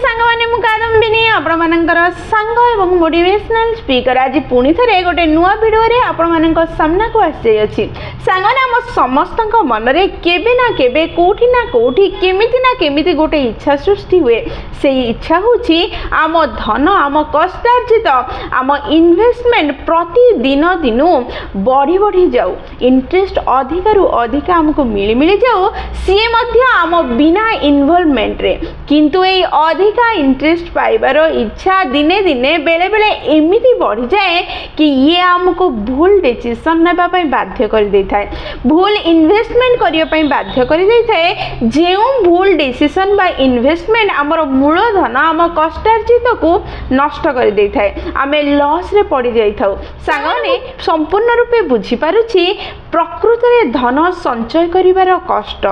सांगवाने मु कादम्बिनी आपण मानकर सांग एवं मोटिवेशनल स्पीकर आज पुणी थे गोटे नुआ वीडियो रे आपण मानक सामना को आसी अछि सांगने हम समस्त मन रे केबे ना केबे कोठी ना कोठी केमिति ना केमिति गोटे इच्छा सृष्टि हुए से इच्छा होछि आम धन आम कष्टार्जित आम इन्वेस्टमेंट प्रति दिन दिनु बढ़ी बढ़ी जाऊ इंटरेस्ट अधिकारु अधिक हमको मिली मिली जाऊ सी मध्य आम बिना इन्वॉल्वमेंट रे किंतु ए अधिका इंटरेस्ट पाइबार इच्छा दिने दिने बेले बेले एमिति बढ़ी जाए कि ये हमको भूल डिसीजन नेबा पई बाध्य कर दे थाए भूल इन्वेस्टमेंट करिया पई बाध्य कर दे थाए जेउ भूल डिसीजन बा इन्वेस्टमेंट हमर मूलधन आम कष्टार्जित को नष्ट कर दे थाए आमे लॉस रे पड़ी जाई थाउ सांगने संपूर्ण रूपे बुझी पारुछि प्रकृत रे धन संचय करिवार कष्ट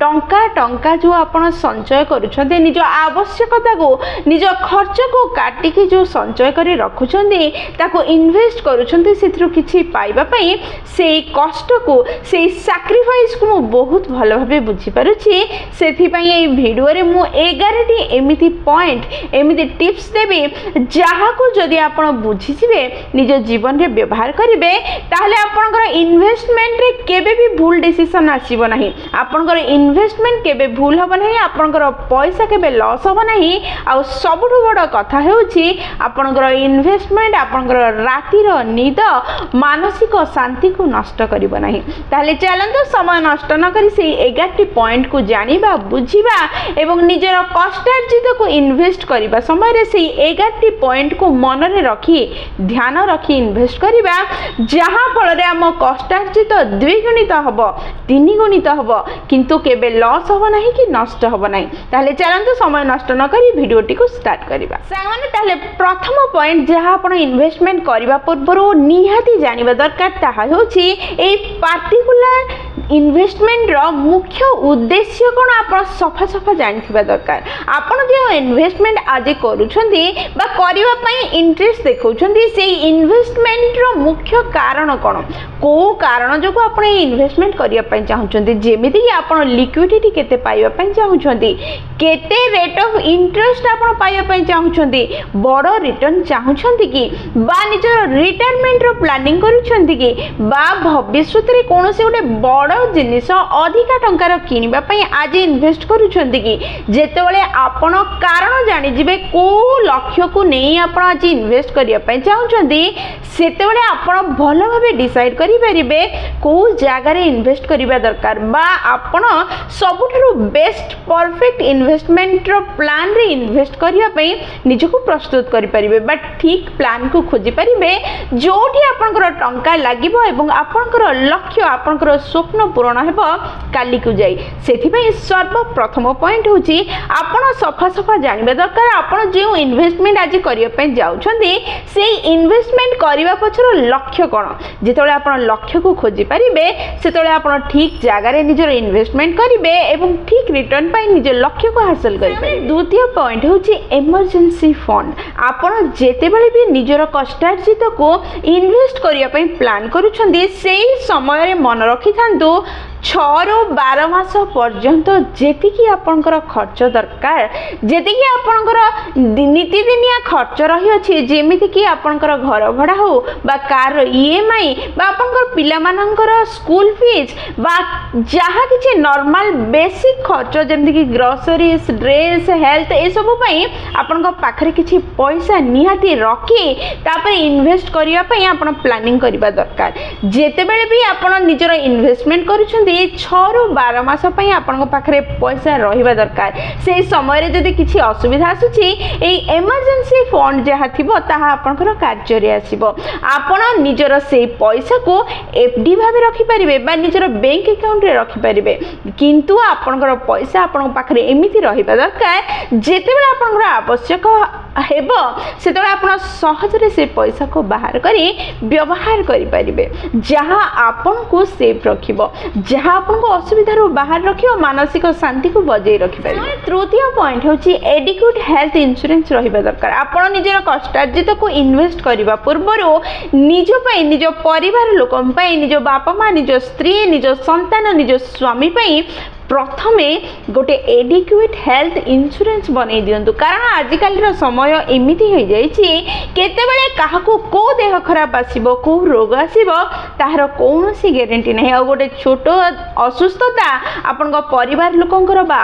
टंका टंका जो आपण संचय करूछन्ते निज आवश्यकता को निज खर्च को काटिकी जो संचय करी रखुछन्ते ताको इन्वेस्ट करूछन्ते सेथरु किछि पाइबा पई से कष्ट को से सैक्रिफाइस को मु बहुत भलो भाबे बुझी पारुछि सेथि पई ए वीडियो रे मु 11 टी एमिति पॉइंट एमिति टिप्स देबे जहा को जदि आपण बुझी जिवे निज जीवन रे व्यवहार करिवे ताहले आपनकर इन्वेस्टमेंट रे केबे भी भूल डिसीजन आसीबो नाही आपनकर इन्वेस्टमेंट केबे भूल होबो नाही आपनकर पैसा केबे लॉस होबो नाही आ सबठु बड़ कथा हेउछि आपनकर इन्वेस्टमेंट आपनकर रातिर निद मानसिक शांति को नष्ट करिबो नाही ताले चलंतु समय नष्ट न करी से 11 टी पॉइंट को जानिबा बुझिबा एवं निजर कष्टार्जित को इन्वेस्ट करिबा समय रे से 11 टी पॉइंट को मन रे रखी ध्यान रखी इन्वेस्ट करिबा जहा फल रे हम कष्टार्जित द्विगुणित हबो तीन गुणित हबो किंतु केबे लॉस हबो नाही कि नष्ट हबो नाही ताले चलंतु समय नष्ट न करी वीडियो टी को स्टार्ट करिबा सामान्य ताले प्रथम पॉइंट जहा आपण इन्वेस्टमेंट करिबा पूर्व निहाती जानिबा दरकार ताहा होछि ए पार्टिकुलर इन्वेस्टमेंट रो मुख्य उद्देश्य कोन आपण सफा सफा जानिथिबा दरकार आपण जे इन्वेस्टमेंट आज करूछन्ती बा करिबा पई इंटरेस्ट देखौछन्ती से इन्वेस्टमेंट रो मुख्य कारण कोन को कारण जो आपण इन्वेस्टमेंट करिया पई चाहुछन्ती जेमिति कि आपण लिक्विडिटी केते पाइबा पई चाहुछन्ती केते रेट ऑफ इंटरेस्ट आपण पाइबा पई चाहुछन्ती बड़ रिटर्न चाहुछन्ती कि बा निजर रिटायरमेंट रो प्लानिंग करूछन्ती कि बा भविष्यत रे कोनोसी गोटे बड़ जिनिस अधिका टंकार किनिबा पई आज इन्वेस्ट करूछन्ती कि जेतेबेले आपण कारण जानि जिवे को लक्ष्य को नहीं आपण आज इन्वेस्ट करिया पई चाहुछन्ती सेतेबेले आपण भलो भाबे डिसाइड करि परिबे को जागा रे इन्वेस्ट करिबा दरकार बा आपण सबुठु बेस्ट परफेक्ट इन्वेस्टमेंट रो प्लान रे इन्वेस्ट करिया पई निजको प्रस्तुत करि परिबे बा ठीक प्लान को खोजि परिबे जोठी आपनकर टंका लागिबो एवं आपनकर लक्ष्य आपनकर स्वप्न पूर्ण हेबो काली को जाई सेथि पई सर्वप्रथम पॉइंट होची आपण सफा सफा जानिबा दरकार आपण जे इन्वेस्टमेंट आज करिया पई जाउछन्ती सेई इन्वेस्टमेंट करिबा पछर लक्ष्य कोन जेतोले आपण लक्ष्य को खोजि परिबे सेतोले आपण ठीक जागा रे निजर इन्वेस्टमेंट करिबे एवं ठीक रिटर्न पाई निज लक्ष्य को हासिल करिबे द्वितीय पॉइंट होची इमरजेंसी फंड आपण जेतेबेले भी निजर कष्टार्जित को इन्वेस्ट करिया पई प्लान करूछन्ती सेई समय रे मन रखि थांतु 6 ରୁ 12 मास पर्यंत जेतिकी आपनकर खर्च दरकार जेतिकी आपनकर नीतिदिनिया खर्च रही अछि जेमिति कि आपनकर घर भड़ा हो बा कार ईएमआई बा आपनकर पिला मानकर स्कूल फीस बा जहा किछि नॉर्मल बेसिक खर्च जेमिति कि ग्रोसरीज ड्रेस हेल्थ ए सब पई आपनकर पाखरे किछि पैसा निहाती रखी तापर इन्वेस्ट करिया पई आपन प्लानिंग करिबा दरकार जेतेबेले भी आपन निजर इन्वेस्टमेंट करूछन 6 ରୁ 12 मास पई आपन पाखरे पैसा रहिबा दरकार से समय रे जदि किछि असुविधा आसुछि ए इमरजेंसी फंड जहा थिबो ताहा आपनकर कार्य रे आसीबो आपन निजर से पैसा को एफडी भाबे रखि परिबे बा निजर बैंक अकाउंट रे रखि परिबे किंतु आपनकर पैसा आपन पाखरे एमिति रहिबा दरकार जेतेबेला आपनकर आवश्यक हेबो सेतबेला आपन सहज रे से पैसा को बाहर करी व्यवहार करि परिबे जहा आपन को सेफ रखिबो जहा आपन को असुविधा रो बाहर रखियो मानसिक शांति को बजाय रखि परिबे तृतीय पॉइंट होची एडिक्वेट हेल्थ इंश्योरेंस रहिबा दरकार आपन निजर कष्टार्जित को इन्वेस्ट करिबा पूर्वरो निज पई निज परिवार लोकम पई निज बापा मां निज स्त्री निज संतान निज स्वामी पई प्रथमे गोटे एडिक्वेट हेल्थ इंश्योरेंस बनै दियंतु कारण आजिकल समय एमिति हो जाइए केतेबेले काहाकू को देह खराब आसीबो को रोग आसीबो ताहार कौनसी ग्यारंटी नहीं आ गोटे छोट असुस्थता आपण परिवार लोकंकर बा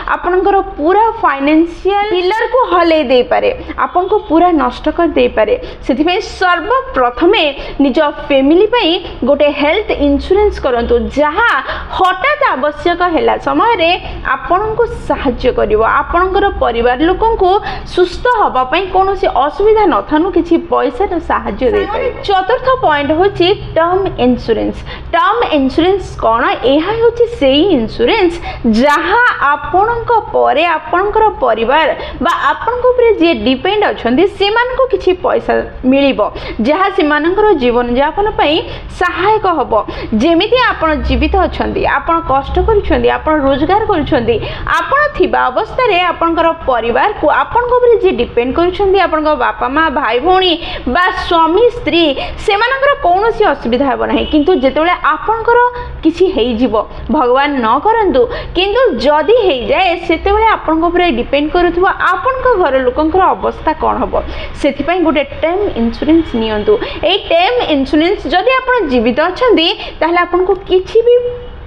आपणकर पूरा फाइनेंशियल पिलर को हलै दे पारे आपण को पूरा नष्ट कर दे पारे सेथिबे सर्वप्रथमे निज फैमिली पई गोटे हेल्थ इंश्योरेंस करंतु जहाँ हठात आवश्यक हैला समय रे आपण को सहाय्य करिवो आपणकर परिवार लोकन को सुस्थ हबा पई कोनोसी असुविधा न थानु किछि पैसा रो सहाय्य दे पारे। चतुर्थ पॉइंट होछि टर्म इंश्योरेंस कोन एहा होछि सेही इंश्योरेंस जहाँ आपणक परे आपणकर परिवार बा आपणक ऊपर जे डिपेंड अछंदी सेमान को किछि पैसा मिलिबो जहाँ सेमानकर जीवन यापन पई सहायक हबो जेमिति आपण जीवित अछंदी आपण कष्ट करिछंदी आपण रोजगार करिछंदी आपण थिबा अवस्था रे आपणकर परिवार को आपणक ऊपर जे डिपेंड करिछंदी आपणक बापा माँ भाई भौणी बा स्वामी स्त्री सेमानकर कौनसी असुविधा हेबो नाही किंतु जेतेबेले आपणकर किछि हेइ जिवो भगवान न करंतु किंतु जदी हेइ जाय सेतेबेले आपणक ऊपर डिपेंड करूथबो आपणक घर लोकंकर अवस्था कोन हबो सेथि पई गोटे टर्म इंश्योरेंस नियंतु ए टर्म इंश्योरेंस जदी आपण जीवित अछंदी ताहले आपनको किछि भी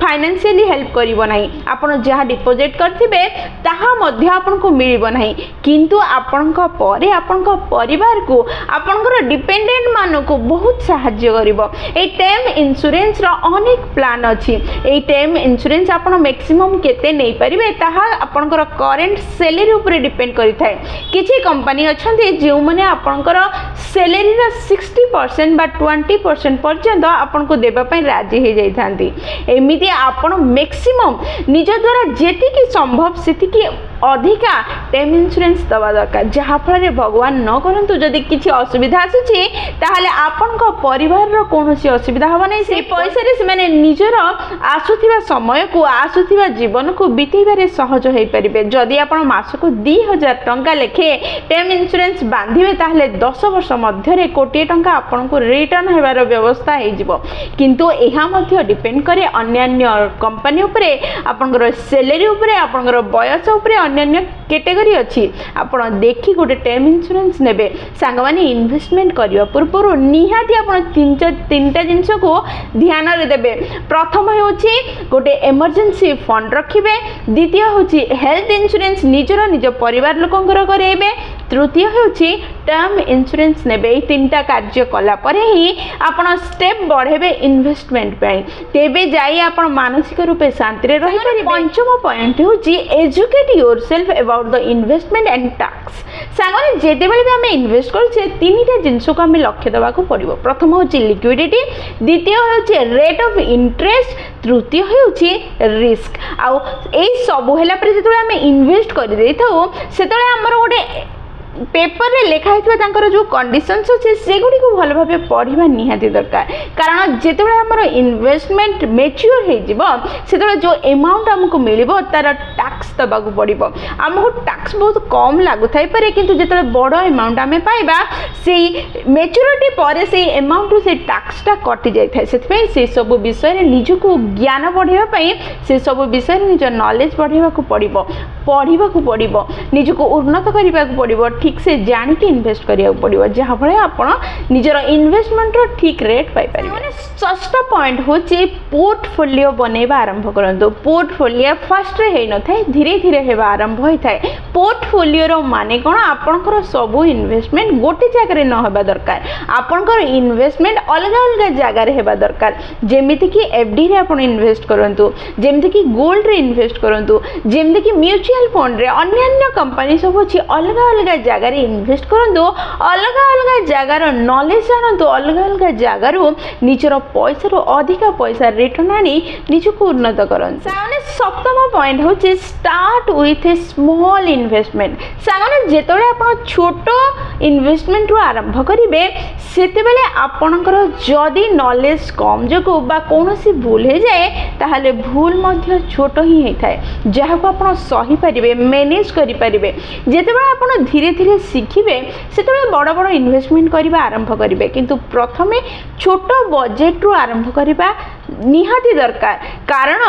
फाइनेंशियली हेल्प करिवो नाही आपण जहाँ डिपोजिट करथिबे ताहा मध्य आपनको मिलिबो नाही किंतु आपणक परे आपणक परिवार को आपणकर डिपेंडेंट मानो को बहुत सहाय्य करिवो ए टर्म इंश्योरेंस रो अनेक प्लान अछि ए टर्म इंश्योरेंस आपण मैक्सिमम केते नै परिबे ताहा आपणकर करंट सैलरी ऊपर डिपेंड करि थाए किछि कंपनी अछंती जे माने आपणकर सैलरी रो 60% बा 20% पर्यंत आपनको देबा पई राजी हे जाई थांती एमिति आपण मैक्सिमम निज द्वारा जेतिकी संभव सेतिकी अधिका टर्म इंश्योरेंस दवा दरकार जहाँ फल भगवान न करंतु जदि किसी असुविधा आसुची ताहले आपनका परिवार रो कोनोसी असुविधा हबो नै से पैसा रे से माने निजर आसुथिबा समय को आसुथिबा जीवन को बितेबारे सहज होई परिबे जदि आपण मास को 2000 टंका लेखे टर्म इंश्योरेंस बांधिबे ताहले 10 वर्ष मध्य रे कोटी टंका आपण को रिटर्न हेबार व्यवस्था हे जिवो किंतु एहा मध्य डिपेंड करे अन्य कंपनी उपरे आपनकर सैलरी उपरे आपनकर बयस उपरे अन्य कैटेगरी अच्छी आपण देखी गोटे टर्म इंश्योरेंस नेबे सांग माने इन्वेस्टमेंट करिया पूर्व निहाती आपण तीनटा जिंस को ध्यान रे देबे प्रथम होछि गोटे इमरजेंसी फंड रखिबे द्वितीय होछि हेल्थ इंश्योरेंस निजर निज परिवार लोकंकर करेबे तृतीय होछि टर्म इंश्योरेंस नेबे तीनटा कार्य कला परे ही आपण स्टेप बढ़ेबे इन्वेस्टमेंट पे तेबे जाई आपण मानसिक रूपे शांति रे रहि परिबे पंचम पॉइंट होछि educate yourself about the investment and tax सांगने जेते बेले भी हमें इन्वेस्ट करछे तीनटा जिंस को हमें लक्ष्य देबा को पड़िबो प्रथम होछि लिक्विडिटी द्वितीय होछि रेट ऑफ इंटरेस्ट तृतीय होछि रिस्क आ ए सब हैला पर जेते हमें इन्वेस्ट कर देथौ सेतले हमर गोटे पेपर रे लेखा हितबा तांकर जो कंडीशंस अछि सेगुडी को भल भाबे पढिबा निहाती दरकार कारण जेतेबेले हमर इन्वेस्टमेंट मैच्योर हे जिवो सेतेबेले जो अमाउंट हमको मिलिबो तार टैक्स दबा को पड़िबो हमको टैक्स बहुत कम लागु थाई पारे किंतु जेतेबेले बड़ अमाउंट हमें पाइबा सेई मैच्योरिटी परे सेई अमाउंट से टैक्स टा कटि जाय थाए सेतपे से सब विषय रे निज को ज्ञान बढ़ेबा पई से सब विषय रे निज नॉलेज बढ़ेबा को पड़िबो पढिबा को पड़िबो निज को उन्नत करिबा को पड़िबो ठीक से जानी के इन्वेस्ट करिया पड़िबो जहाँ फले आपण निजर इन्वेस्टमेंट रो ठीक रेट पाई पारिबो माने षष्ठ पॉइंट होची पोर्टफोलियो बनेबा आरंभ करंतो पोर्टफोलियो फर्स्ट रे हे न थाए धीरे धीरे हेबा आरंभ होई थाए पोर्टफोलियो रो माने कोन आपनकर सब इन्वेस्टमेंट गोटे जगह रे न हेबा दरकार आपनकर इन्वेस्टमेंट अलग अलग जगह रे हेबा दरकार जेमिति कि एफडी रे आपण इन्वेस्ट करंतु जेमिति कि गोल्ड रे इन्वेस्ट करंतु जेमिति कि म्यूचुअल फंड रे अन्य कंपनी सब अछि अलग अलग जगह रे इन्वेस्ट करंतु अलग अलग जगह रो नॉलेज जानंतु अलग अलग जगह रो निजरो पैसा रो अधिक पैसा रिटर्न आनी निज को उन्नत करंतु सामने सप्तम पॉइंट होछि start with a small investment सामने जेतोले आपण छोटो इन्वेस्टमेंट रो आरंभ करिवे सेतेबेले आपणकर जदी नॉलेज कम जको बा कोनोसी भूल हे जाए ताहाले भूल मध्य छोटो ही हे थाए जहा को आपण सही परिबे मैनेज करि परिबे जेतेबेले आपण धीरे धीरे शिखिबे सेतेबेले बड़ बड़ इन्वेस्टमेंट करिबा आरंभ करिबे किंतु प्रथमे छोटो बजेट रो आरंभ करिबा निहाती दरकार कारण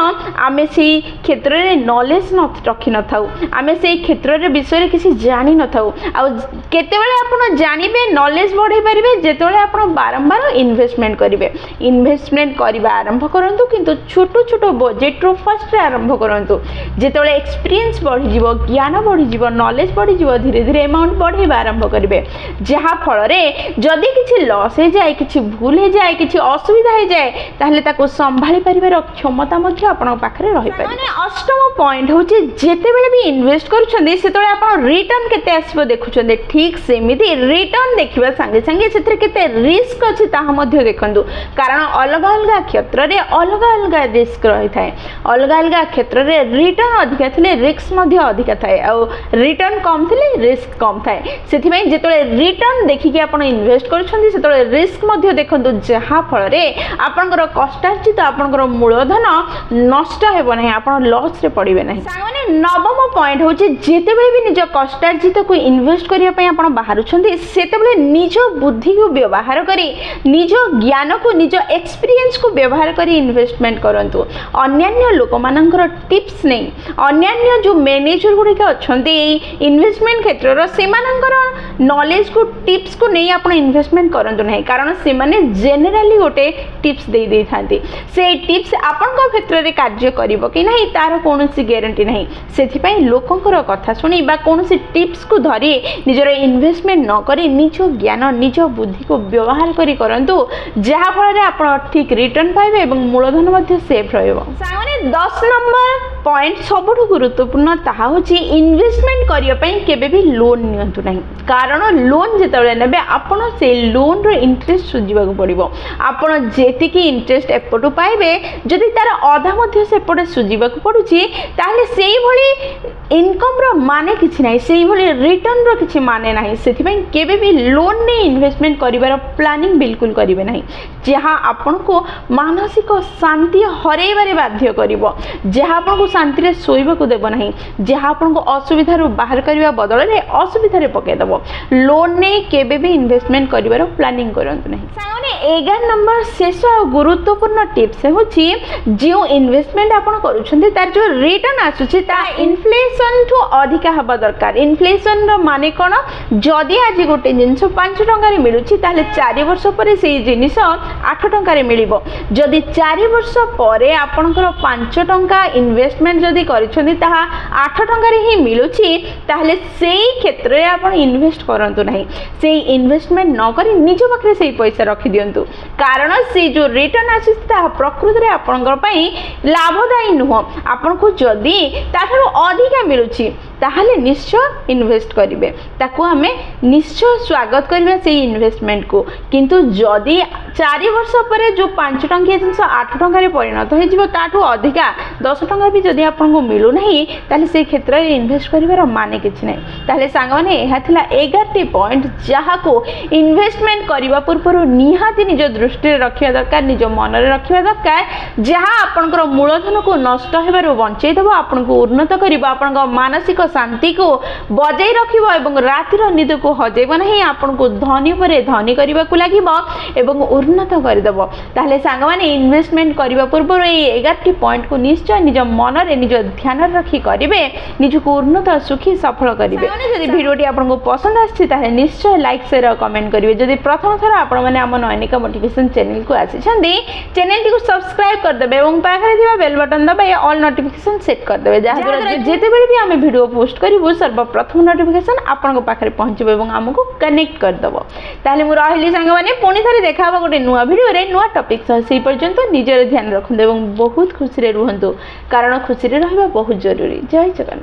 आमे से क्षेत्र में नॉलेज न रखि न थाउ आमे से क्षेत्र रे विषय किसी जानि न थाउ आ केतेबेले आपण जानिबे नॉलेज बढ़ाई पारिबे जेतेबेले आपण बारंबार इन्वेस्टमेंट करिवे इन्वेस्टमेंट करबा आरंभ करंतु किंतु छोटो छोटो बजेट रो फर्स्ट आरंभ करंतु जेतेबेले एक्सपीरियंस बढ़ी जीवो ज्ञान बढ़ी जीवो नॉलेज बढ़ी जीवो धीरे धीरे अमाउंट बढ़ाइबा आरंभ करिवे जहा फल रे जदि किछि लॉस हो जाए किछि भूल हो जाए किछि असुविधा हो जाए ताहले ताको संभाली परिवार क्षमता मध्ये आपण पाखरे रहि पारे माने अष्टम पॉइंट होची जेतेबेले भी इन्वेस्ट करूछन्ते सेतोले आपण रिटर्न केते आसीबो देखुछन्ते ठीक सेमिति रिटर्न देखिबा संगे संगे सेतरे केते रिस्क अछि ताहा मध्ये देखंतु कारण अलग अलग क्षेत्र रे अलग अलग रिस्क रहि थाए अलग अलग क्षेत्र रे रिटर्न अधिक थिले रिस्क मध्ये अधिक थाए आ रिटर्न कम थिले रिस्क कम थाए सेथिबे जेतोले रिटर्न देखिके आपण इन्वेस्ट करूछन्ते सेतोले रिस्क मध्ये देखंतु जहा फल रे आपनकर कष्टार्जित आपनकर मूलधन नष्ट हेबो नाही आपण लॉस रे पड़िबे नाही सामाने नवम पॉइंट होची जेतेबेले भी निज कष्टार्जित को इन्वेस्ट करिया पय आपण बाहरुछन्ते सेतेबेले निज बुद्धि को व्यवहार करी निज ज्ञान को निज एक्सपीरियंस को व्यवहार करी इन्वेस्टमेंट करंतु अन्य लोक मानकर टिप्स नहीं अन्य जो मैनेजर गुडी के अछन्ते इन्वेस्टमेंट क्षेत्र रो सेमानकर नॉलेज को टिप्स को नहीं आपण इन्वेस्टमेंट करंतु नहीं कारण से माने जेनराली गोटे टिप्स दे दे थांती से टिप्स आपण को क्षेत्र रे कार्य करिवो कि नहीं तार कोनोसी गारंटी नहीं सेथि पई लोकंकर कथा सुनी बा कोनोसी टिप्स को धरी निजर इन्वेस्टमेंट न करी निज ज्ञान निज बुद्धि को व्यवहार करी करंतु जहा फल रे आपण ठीक रिटर्न पाइबे एवं मूलधन मध्ये सेफ रहइबो सामाने 10 नंबर पॉइंट सबुठु गुरुत्वपूर्ण ताहा होची इन्वेस्टमेंट करिया पई केबे भी लोन नियंतु नहीं कारण लोन जेतबेले नेबे आपण से लोन रो इंटरेस्ट सुजिबा को पड़िबो आपण जेति की इंटरेस्ट एपटु पाइबे जदि तार आधा मध्ये से पड़े सुजिबा को पडुची ताहले सेही भली इनकम रो माने किछि नाही सेही भली रिटर्न रो किछि माने नाही सेथि पई केबे भी लोन ने इन्वेस्टमेंट करिवार प्लानिंग बिल्कुल करिवे नाही जहा आपण को मानसिक शांति हरेबारे बाध्य करिवो जहा आपण को शांति रे सोइबा को देबो नाही जहा आपण को असुविधा रो बाहर करिवा बदल रे असुविधा रे पके दबो लोन ने केबे भी इन्वेस्टमेंट करिवार प्लानिंग करंतु नाही साउने 11 नंबर शेष गुरुत्वपूर्ण टिप्स होची जो इन्वेस्टमेंट आपण करूछन्ते तार जो रिटर्न आसुची ता इन्फ्लेशन टू अधिक हबा दरकार इन्फ्लेशन रो माने कोन जदी आज गोटे जिंस 5 टंका रे मिलुची ताले 4 वर्ष परे सेही जिनिस 8 टंका रे मिलिबो जदी 4 वर्ष परे आपनकर 5 टंका इन्वेस्टमेंट जदी करिछन्ते ताहा 8 टंका रे ही मिलुची ताले सेही क्षेत्र रे आपण इन्वेस्ट करंतु नाही सेही इन्वेस्टमेंट न करी निज पाखरे सेही पैसा रखि दियंतु कारण से जो रिटर्न आसुची ता प्रकृति रे आपनकर पई लाभदायी नुह आपन को जदी ताठरो अधिक मिलुची ताहले निश्चय इन्वेस्ट करिवे ताको हमें निश्चय स्वागत करिवे से इन्वेस्टमेंट को किंतु जदी 4 वर्ष परे जो 5 टंकिया जिंस 8 टंका रे परिणत हो जिवो ताठो अधिका 10 टंका भी जदी आपन को मिलु नहीं ताले से क्षेत्र रे इन्वेस्ट करिवार माने किछ नै ताले सांग माने एहा थिला 11 टी पॉइंट जहा को इन्वेस्टमेंट करिवा पूर्व निहाती निज दृष्टि रे रखिया दरकार निज मन रे रखिया दरकार जहा आपनकर मूलधन को नष्ट हेबारो बंचै दबो आपन को उन्नत करिबो आपन को मानसिक शांति को बजाय रखिबो एवं रातिर निद को हजेबो नहीं आपन को धनी परे धनी करिबा को लागिबो एवं उन्नत कर देबो ताहले सांग माने इन्वेस्टमेंट करिबा पूर्व ए 11 टी पॉइंट को निश्चय निज मन रे निज ध्यान रखी करिवे निज को उन्नत सुखी सफल करिवे यदि वीडियोटी आपन को पसंद आछि ताहले निश्चय लाइक शेयर और कमेंट करिवे यदि प्रथम थर आपन माने हम नयनिका मोटिवेशन चैनल को आछि छन्दी चैनल को सब्सक्राइब कर देबे एवं पाखरे दिबा बेल बटन दबाए ऑल नोटिफिकेशन सेट कर देबे जहा जेते बेले भी हम वीडियो पोस्ट करिवो सर्वप्रथम नोटिफिकेशन आपन को पाखरे पहुंचबो एवं हमको कनेक्ट कर दबो ताले मु रहिली संग माने पुनी थरे देखाबो गोटे नुवा वीडियो रे नुवा टॉपिक सही पर्यंत निजर ध्यान रखुंदे एवं बहुत खुशी रे रुहंतु कारण खुशी रे रहबा बहुत जरूरी जय जगन्नाथ।